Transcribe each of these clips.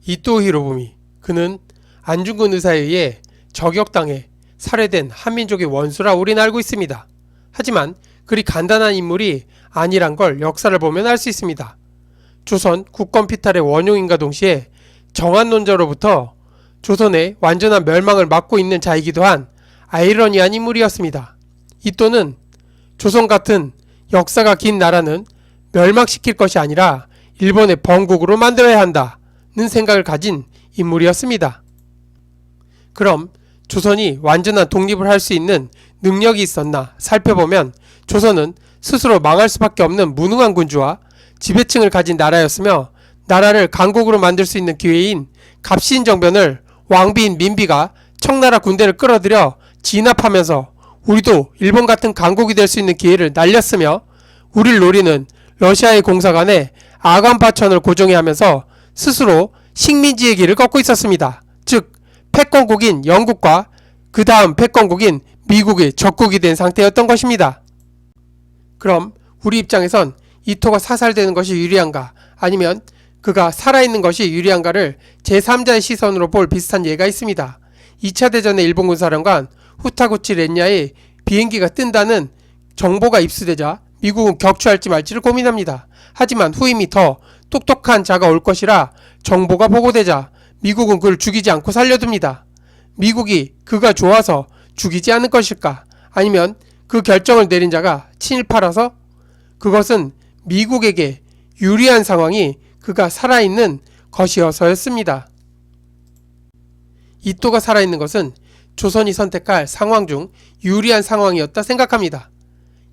이토 히로부미, 그는 안중근 의사에 의해 저격당해 살해된 한민족의 원수라 우리는 알고 있습니다. 하지만 그리 간단한 인물이 아니란 걸 역사를 보면 알 수 있습니다. 조선 국권 피탈의 원흉인과 동시에 정한론자로부터 조선의 완전한 멸망을 막고 있는 자이기도 한 아이러니한 인물이었습니다. 이토는 조선 같은 역사가 긴 나라는 멸망시킬 것이 아니라 일본의 번국으로 만들어야 한다는 생각을 가진 인물이었습니다. 그럼 조선이 완전한 독립을 할 수 있는 능력이 있었나 살펴보면 조선은 스스로 망할 수밖에 없는 무능한 군주와 지배층을 가진 나라였으며, 나라를 강국으로 만들 수 있는 기회인 갑신정변을 왕비인 민비가 청나라 군대를 끌어들여 진압하면서 우리도 일본 같은 강국이 될 수 있는 기회를 날렸으며, 우리를 노리는 러시아의 공사관에 아간파천을 고정해 하면서 스스로 식민지의 길을 걷고 있었습니다. 즉 패권국인 영국과 그 다음 패권국인 미국의 적국이 된 상태였던 것입니다. 그럼 우리 입장에선 이토가 사살되는 것이 유리한가, 아니면 그가 살아있는 것이 유리한가를 제3자의 시선으로 볼 비슷한 예가 있습니다. 2차 대전의 일본 군사령관 후타구치 렌야의 비행기가 뜬다는 정보가 입수되자 미국은 격추할지 말지를 고민합니다. 하지만 후임이 더 똑똑한 자가 올 것이라 정보가 보고되자 미국은 그를 죽이지 않고 살려둡니다. 미국이 그가 좋아서 죽이지 않을 것일까, 아니면 그 결정을 내린 자가 친일파라서? 그것은 미국에게 유리한 상황이 그가 살아있는 것이어서였습니다. 이토가 살아있는 것은 조선이 선택할 상황 중 유리한 상황이었다 생각합니다.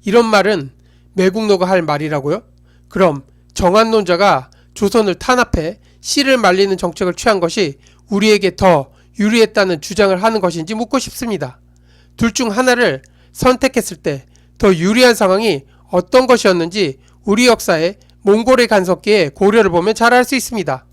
이런 말은 매국노가 할 말이라고요? 그럼 정한론자가 조선을 탄압해 씨를 말리는 정책을 취한 것이 우리에게 더 유리했다는 주장을 하는 것인지 묻고 싶습니다. 둘 중 하나를 선택했을 때 더 유리한 상황이 어떤 것이었는지 우리 역사의 몽골의 간섭기에 고려를 보면 잘 알 수 있습니다.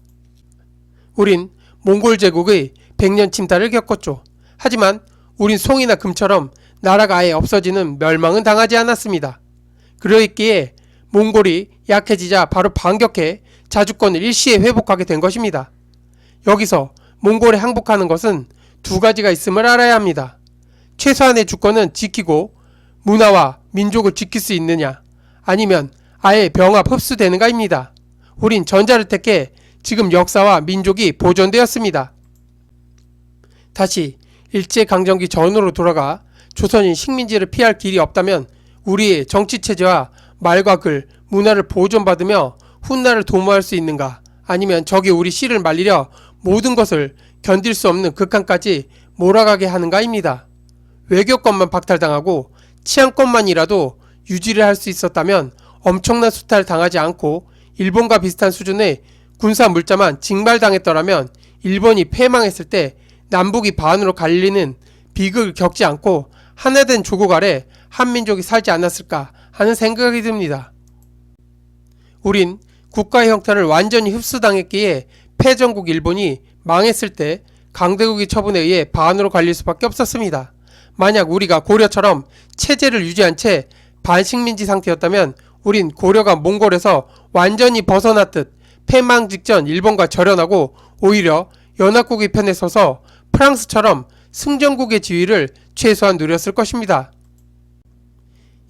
우린 몽골 제국의 100년 침탈을 겪었죠. 하지만 우린 송이나 금처럼 나라가 아예 없어지는 멸망은 당하지 않았습니다. 그러했기에 몽골이 약해지자 바로 반격해 자주권을 일시에 회복하게 된 것입니다. 여기서 몽골에 항복하는 것은 두 가지가 있음을 알아야 합니다. 최소한의 주권은 지키고 문화와 민족을 지킬 수 있느냐, 아니면 아예 병합 흡수되는가입니다. 우린 전자를 택해 지금 역사와 민족이 보존되었습니다. 다시 일제강점기 전으로 돌아가 조선인 식민지를 피할 길이 없다면 우리의 정치체제와 말과 글, 문화를 보존받으며 훗날을 도모할 수 있는가, 아니면 적이 우리 씨를 말리려 모든 것을 견딜 수 없는 극한까지 몰아가게 하는가입니다. 외교권만 박탈당하고 치안권만이라도 유지를 할 수 있었다면 엄청난 수탈을 당하지 않고 일본과 비슷한 수준의 군사 물자만 징발당했더라면 일본이 패망했을 때 남북이 반으로 갈리는 비극을 겪지 않고 하나된 조국 아래 한민족이 살지 않았을까 하는 생각이 듭니다. 우린 국가의 형태를 완전히 흡수당했기에 패전국 일본이 망했을 때 강대국의 처분에 의해 반으로 갈릴 수밖에 없었습니다. 만약 우리가 고려처럼 체제를 유지한 채 반식민지 상태였다면 우린 고려가 몽골에서 완전히 벗어났듯 패망 직전 일본과 절연하고 오히려 연합국의 편에 서서 프랑스처럼 승전국의 지위를 최소한 누렸을 것입니다.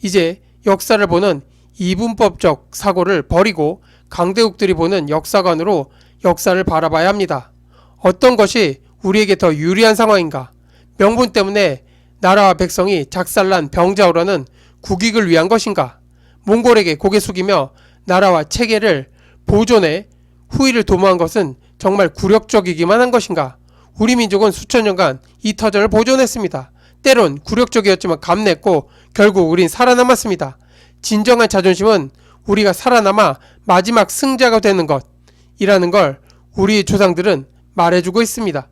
이제 역사를 보는 이분법적 사고를 버리고 강대국들이 보는 역사관으로 역사를 바라봐야 합니다. 어떤 것이 우리에게 더 유리한 상황인가? 명분 때문에 나라와 백성이 작살난 병자호라는 국익을 위한 것인가? 몽골에게 고개 숙이며 나라와 체계를 보존해 후위를 도모한 것은 정말 굴욕적이기만 한 것인가? 우리 민족은 수천 년간 이 터전을 보존했습니다. 때론 굴욕적이었지만 감냈고 결국 우린 살아남았습니다. 진정한 자존심은 우리가 살아남아 마지막 승자가 되는 것이라는 걸 우리 조상들은 말해주고 있습니다.